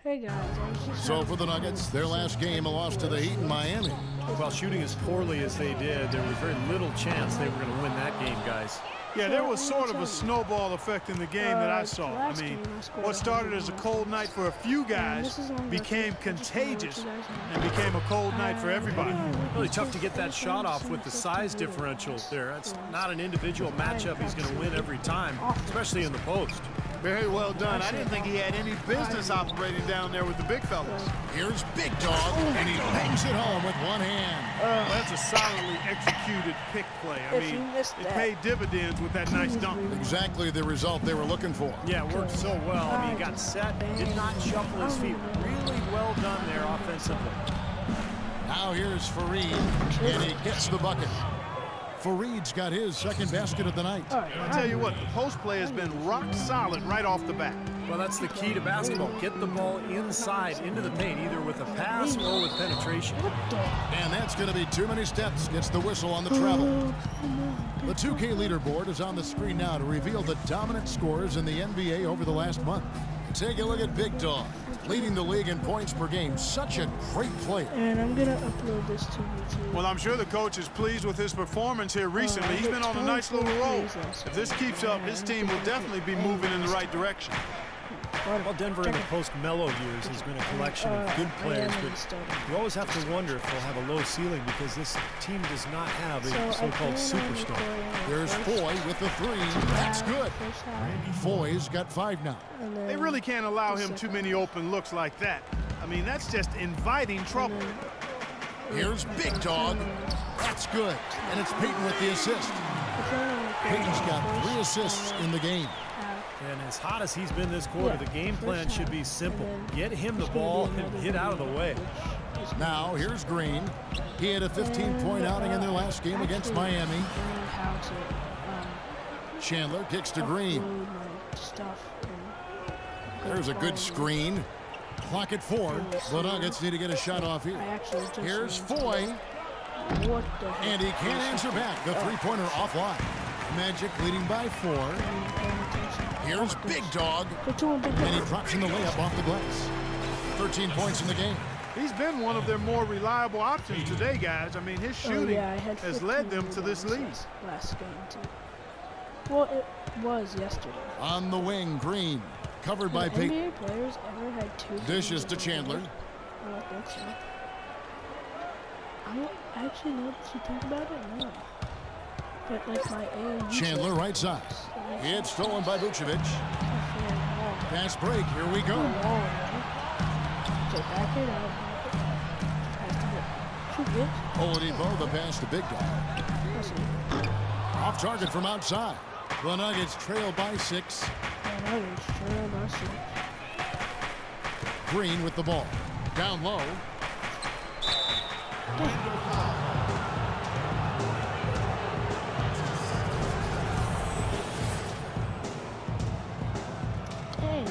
Hey guys, So for the Nuggets, their last game, a loss to the Heat in Miami. Well, shooting as poorly as they did, there was very little chance they were going to win that game, guys. Yeah, there was sort of a snowball effect in the game that I saw. I mean, what started as a cold night for a few guys became contagious and became a cold night for everybody. Really tough to get that shot off with the size differential there. That's not an individual matchup he's going to win every time, especially in the post. Very well done. I didn't think he had any business operating down there with the big fellas. Here's Big Dog, and he bangs it home with one hand. That's a solidly executed pick play. I mean, it paid dividends with that nice dunk. Exactly the result they were looking for. Yeah, it worked so well. I mean, he got set, did not shuffle his feet. Really well done there offensively. Now here's Fareed, and he gets the bucket. Fareed's got his second basket of the night. I'll tell you what, the post play has been rock solid right off the bat. Well, that's the key to basketball. Get the ball inside into the paint, either with a pass or with penetration. And that's going to be too many steps. Gets the whistle on the travel. The 2K leaderboard is on the screen now to reveal the dominant scores in the NBA over the last month. Take a look at Big Dog, leading the league in points per game. Such a great player. And I'm going to upload this to YouTube. Well, I'm sure the coach is pleased with his performance here recently. He's been on a nice little roll. If this keeps up, his team will definitely be moving in the right direction. Well, Denver in the post-Melo years has been a collection of good players, but you always have to wonder if they'll have a low ceiling because this team does not have a so-called superstar. There's Foy with the three. That's good. Foy's got 5 now. They really can't allow him too many open looks like that. I mean, that's just inviting trouble. Here's Big Dog. That's good. And it's Peyton with the assist. Peyton's got 3 assists in the game. And as hot as he's been this quarter, the game plan should be simple. Get him the ball and get out of the way. Now, here's Green. He had a 15-point outing in their last game against Miami. Chandler kicks to Green. There's a good screen. Clock at 4. The Nuggets need to get a shot off here. Here's Foy. And he can't answer back. The three-pointer offline. Magic leading by 4. Here's Big Dog. And he drops in the layup off the glass. 13 points in the game. He's been one of their more reliable options today, guys. I mean, his shooting has led them to this lead. Last game, too. Well, it was yesterday. On the wing, Green. Covered by Peyton. NBA players ever had 2 Dishes to Chandler. I don't think so. I don't actually know what you think about it. No. But like my AAU Chandler right side. It's stolen by Vucevic. Fast break. Here we go. Okay, back it out. Oladipo, the pass to Big Dog. Off target from outside. The Nuggets trail by 6. Green with the ball. Down low. Hey,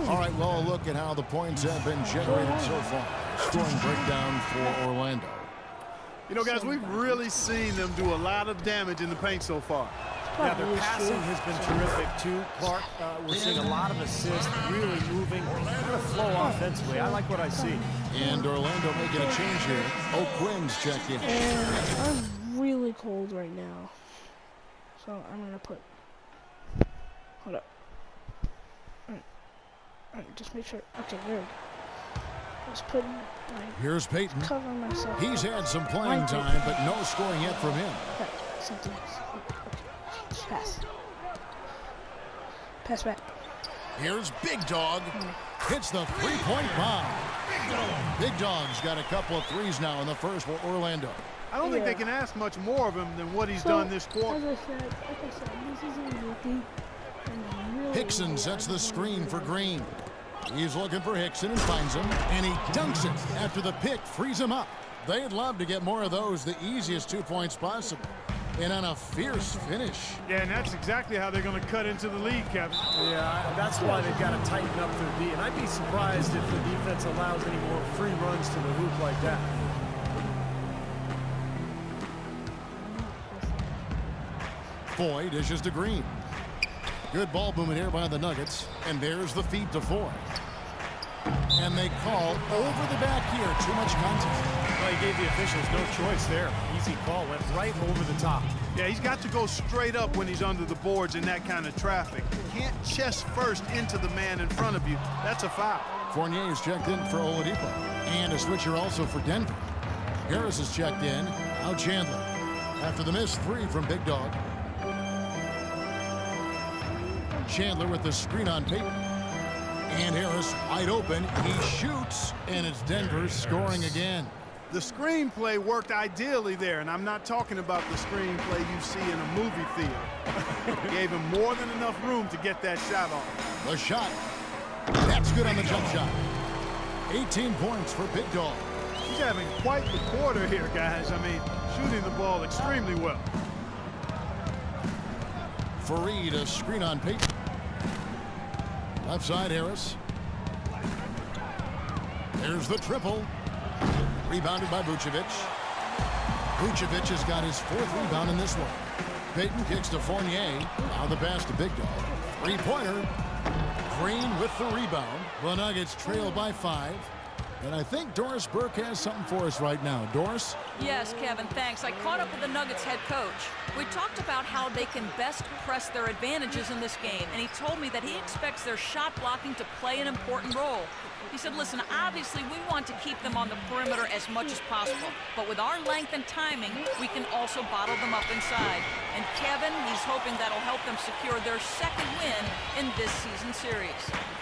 All right, well, look at how the points have been generated so far. Scoring breakdown for Orlando. You know, guys, we've really seen them do a lot of damage in the paint so far. Yeah, their passing has been terrific, too, Clark. We're seeing a lot of assists, really moving, kind of flow offensively. I like what I see. And Orlando making a change here. O'Quinn's checked in. And I'm really cold right now. So I'm going to put... Hold up. Alright, just make sure. Okay, there we go. Just put Here's Peyton. Cover myself. He's had some playing time, but no scoring yet from him. Something else. Okay. Pass. Pass back. Here's Big Dog. Hits the three-point bomb. Big Dog's got a couple of threes now in the first for Orlando. I don't think they can ask much more of him than what he's done this quarter. As I said, this is a rookie. Hickson sets the screen for Green. He's looking for Hickson and finds him, and he dunks it after the pick frees him up. They'd love to get more of those, the easiest 2 points possible. And on a fierce finish. Yeah, and that's exactly how they're going to cut into the lead, Kevin. Yeah, that's why they've got to tighten up their D. And I'd be surprised if the defense allows any more free runs to the hoop like that. Foy dishes to Green. Good ball movement here by the Nuggets. And there's the feed to Foy. they call over the back here. Too much contact. Well, he gave the officials no choice there. Easy call. Went right over the top. Yeah, he's got to go straight up when he's under the boards in that kind of traffic. You can't chest first into the man in front of you. That's a foul. Fournier is checked in for Oladipo. And a switcher also for Denver. Harris is checked in. Now Chandler. After the missed three from Big Dog. Chandler with the screen on Payton. And Harris wide open. He shoots, and it's Denver scoring again. The screenplay worked ideally there, and I'm not talking about the screenplay you see in a movie theater. Gave him more than enough room to get that shot off. The shot. That's good on the jump shot. 18 points for Big Dog. He's having quite the quarter here, guys. I mean, shooting the ball extremely well. Fareed, a screen on Payton. Left side, Harris. There's the triple. Rebounded by Vucevic. Vucevic has got his fourth rebound in this one. Payton kicks to Fournier. Now the pass to Big Dog. Three-pointer. Green with the rebound. The Nuggets trail by 5. And I think Doris Burke has something for us right now. Doris? Yes, Kevin, thanks. I caught up with the Nuggets head coach. We talked about how they can best press their advantages in this game, and he told me that he expects their shot blocking to play an important role. He said, listen, obviously we want to keep them on the perimeter as much as possible, but with our length and timing, we can also bottle them up inside. And Kevin, he's hoping that'll help them secure their second win in this season series.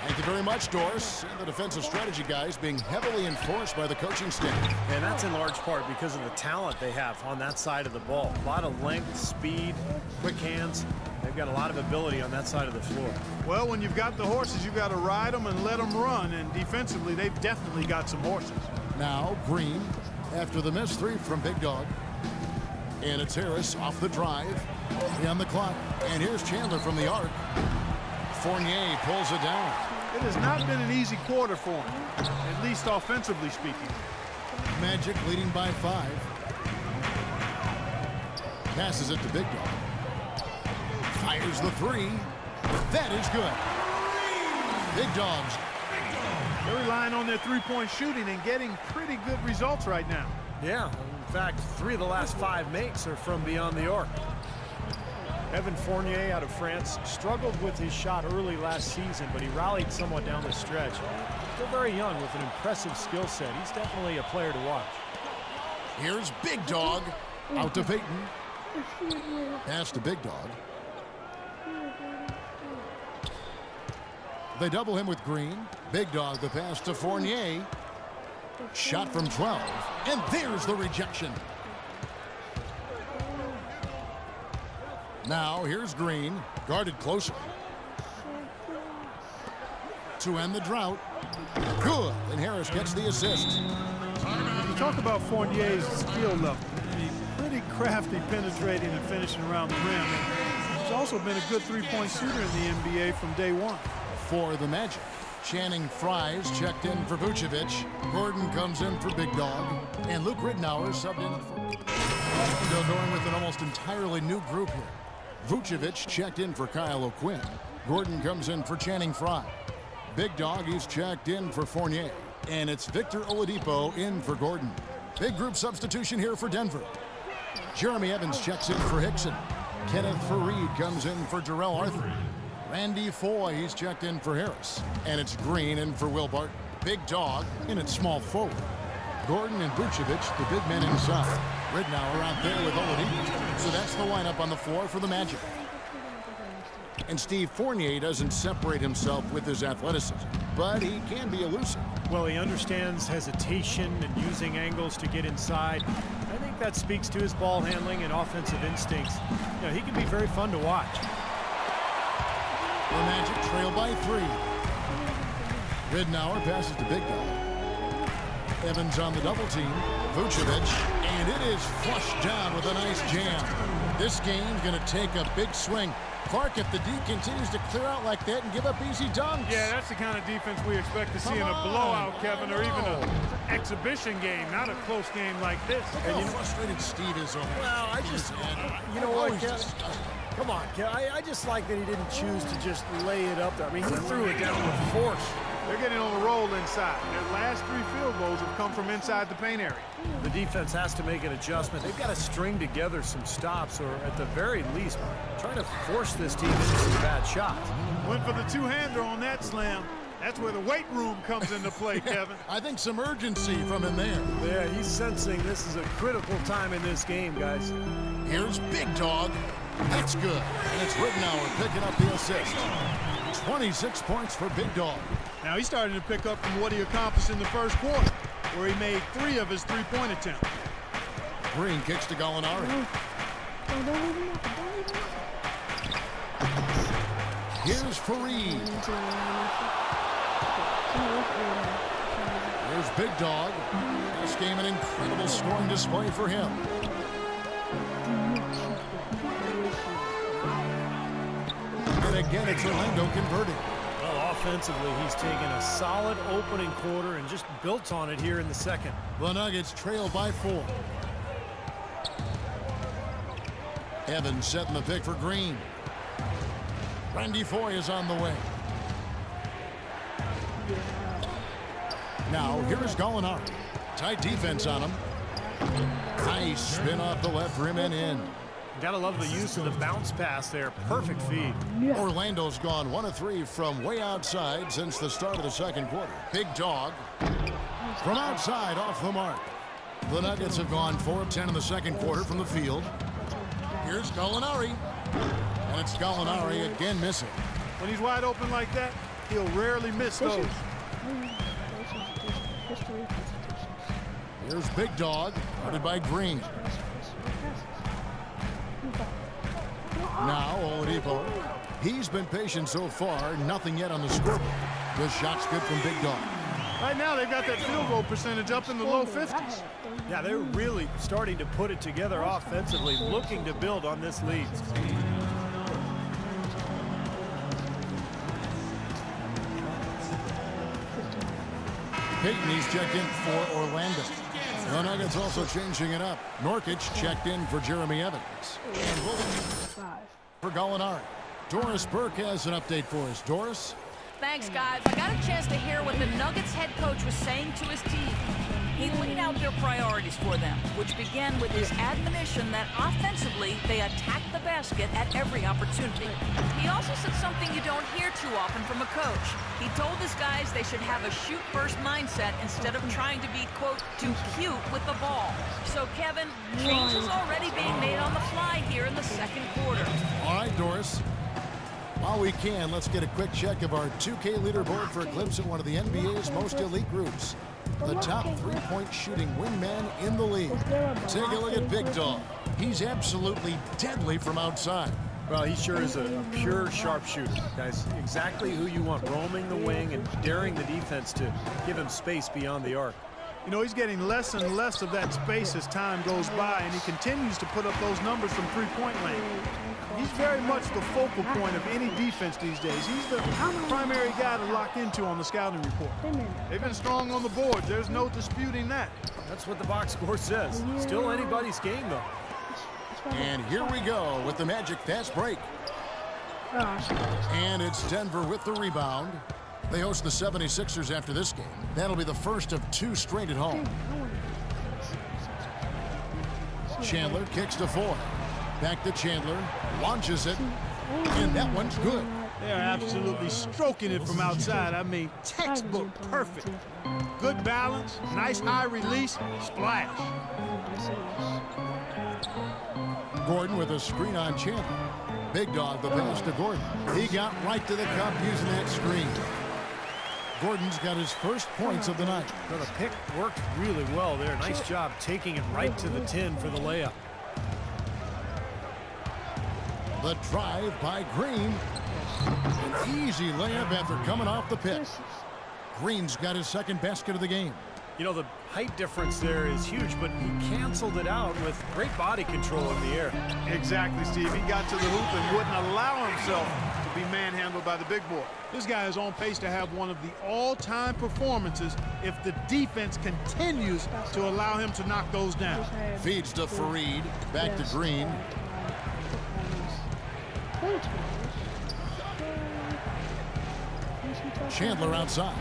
Thank you very much, Doris. And the defensive strategy guys being heavily enforced by the coaching staff. And that's in large part because of the talent they have on that side of the ball. A lot of length, speed, quick hands. They've got a lot of ability on that side of the floor. Well, when you've got the horses, you've got to ride them and let them run. And defensively, they've definitely got some horses. Now Green after the missed three from Big Dog. And it's Harris off the drive. 3 on the clock. And here's Chandler from the arc. Fournier pulls it down. It has not been an easy quarter for him, at least offensively speaking. Magic leading by 5. Passes it to Big Dog. Fires the three. That is good. Big Dogs. They're relying on their three-point shooting and getting pretty good results right now. Yeah, in fact, 3 of the last 5 makes are from beyond the arc. Evan Fournier out of France struggled with his shot early last season, but he rallied somewhat down the stretch. Still very young with an impressive skill set. He's definitely a player to watch. Here's Big Dog. Out to Payton. Pass to Big Dog. They double him with Green. Big Dog the pass to Fournier. Shot from 12. And there's the rejection. Now here's Green. Guarded closer. To end the drought. Good. And Harris gets the assist. You talk about Fournier's skill level. He's pretty crafty, penetrating and finishing around the rim. He's also been a good three-point shooter in the NBA from day one. For the Magic, Channing Frye's checked in for Vucevic. Gordon comes in for Big Dog. And Luke Ridnour subbed in for... They're going with an almost entirely new group here. Vucevic checked in for Kyle O'Quinn. Gordon comes in for Channing Frye. Big Dog, he's checked in for Fournier. And it's Victor Oladipo in for Gordon. Big group substitution here for Denver. Jeremy Evans checks in for Hickson. Kenneth Fareed comes in for Jarrell Arthur. Randy Foye, he's checked in for Harris. And it's Green in for Will Barton. Big Dog in at small forward. Gordon and Vucevic, the big men inside. Ridnour out there with Oladipo. So that's the lineup on the floor for the Magic. And Steve Fournier doesn't separate himself with his athleticism, but he can be elusive. Well, he understands hesitation and using angles to get inside. I think that speaks to his ball handling and offensive instincts. You know, he can be very fun to watch. The Magic trail by 3. Ridnour passes to Big Dog. Evans on the double team. Vucevic, and it is flushed down with a nice jam. This game's going to take a big swing. Clark, if the D continues to clear out like that and give up easy dunks. Yeah, that's the kind of defense we expect to see in a blowout, Kevin, or even an exhibition game, not a close game like this. Look how frustrated Steve is over. Well, I just, you know what, come on, I just like that he didn't choose to just lay it up there. I mean, he threw it down with force. They're getting on the roll inside. Their last 3 field goals have come from inside the paint area. The defense has to make an adjustment. They've got to string together some stops, or at the very least, try to force this team into some bad shots. Went for the two-hander on that slam. That's where the weight room comes into play, Kevin. I think some urgency from him there. Yeah, he's sensing this is a critical time in this game, guys. Here's Big Dog. That's good. And it's Ridenour picking up the assist. 26 points for Big Dog. Now he's starting to pick up from what he accomplished in the first quarter, where he made 3 of his 3-point attempts. Green kicks to Gallinari. Here's Fareed. Here's Big Dog. This game an incredible scoring display for him. And again, it's Orlando converting. Well, offensively, he's taken a solid opening quarter and just built on it here in the second. The Nuggets trail by 4. Evans setting the pick for Green. Randy Foye is on the way. Now, here is Gallinari. Tight defense on him. Nice spin off the left rim and in. Gotta love the use of the bounce pass there. Perfect feed. Orlando's gone 1 of 3 from way outside since the start of the second quarter. Big Dog from outside off the mark. The Nuggets have gone 4 of 10 in the second quarter from the field. Here's Gallinari. And it's Gallinari again missing. When he's wide open like that, he'll rarely miss those. Here's Big Dog, guarded by Green. Now Oladipo. He's been patient so far, nothing yet on the scoreboard. The shot's good from Big Dog. Right now they've got that field goal percentage up in the low 50s. Yeah, they're really starting to put it together offensively, looking to build on this lead. Payton, he's checked in for Orlando. The Nuggets also changing it up. Nurkic checked in for Jeremy Evans. And for Gallinari. Doris Burke has an update for us. Doris? Thanks, guys. I got a chance to hear what the Nuggets head coach was saying to his team. He laid out their priorities for them, which began with his admonition that offensively they attack the basket at every opportunity. He also said something you don't hear too often from a coach. He told his guys they should have a shoot-first mindset instead of trying to be, quote, too cute with the ball. So, Kevin, changes already being made on the fly here in the second quarter. All right, Doris. While we can, let's get a quick check of our 2K leaderboard for a glimpse at one of the NBA's most elite groups. The top 3-point shooting wingman in the league. Take a look at Big Dog. He's absolutely deadly from outside. Well, he sure is a pure sharpshooter, guys. Exactly who you want roaming the wing and daring the defense to give him space beyond the arc. You know, he's getting less and less of that space as time goes by, and he continues to put up those numbers from 3-point lane. He's very much the focal point of any defense these days. He's the primary guy to lock into on the scouting report. They've been strong on the boards. There's no disputing that. That's what the box score says. Still anybody's game, though. And here we go with the Magic fast break. And it's Denver with the rebound. They host the 76ers after this game. That'll be the first of 2 straight at home. Chandler kicks to Foye. Back to Chandler, launches it, and that one's good. They're absolutely stroking it from outside. I mean, textbook perfect. Good balance, nice high release, splash. Gordon with a screen on Chandler. Big Dog the pass to Gordon. He got right to the cup using that screen. Gordon's got his first points of the night. Well, the pick worked really well there. Nice job taking it right to the tin for the layup. The drive by Green. An easy layup after coming off the pick. Green's got his second basket of the game. You know, the height difference there is huge, but he canceled it out with great body control in the air. Exactly, Steve. He got to the hoop and wouldn't allow himself to be manhandled by the big boy. This guy is on pace to have one of the all-time performances if the defense continues to allow him to knock those down. Feeds to Fareed. Back to Green. Chandler outside.